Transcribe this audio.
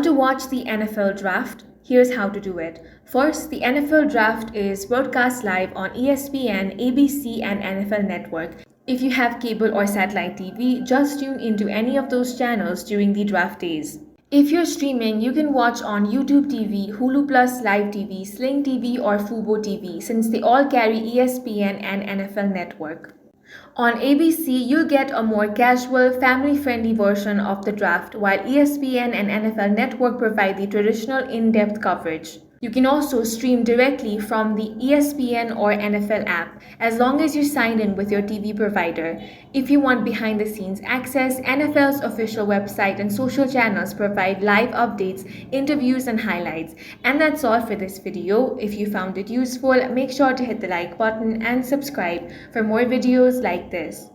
Want to watch the NFL draft? Here's how to do it. First, the NFL draft is broadcast live on ESPN, ABC, and NFL Network. If you have cable or satellite TV, just tune into any of those channels during the draft days. If you're streaming, you can watch on YouTube TV, Hulu Plus Live TV, Sling TV, or Fubo TV since they all carry ESPN and NFL Network. On ABC, you'll get a more casual, family-friendly version of the draft, while ESPN and NFL Network provide the traditional in-depth coverage. You can also stream directly from the ESPN or NFL app, as long as you're signed in with your TV provider. If you want behind-the-scenes access, NFL's official website and social channels provide live updates, interviews, and highlights. And that's all for this video. If you found it useful, make sure to hit the like button and subscribe for more videos like this.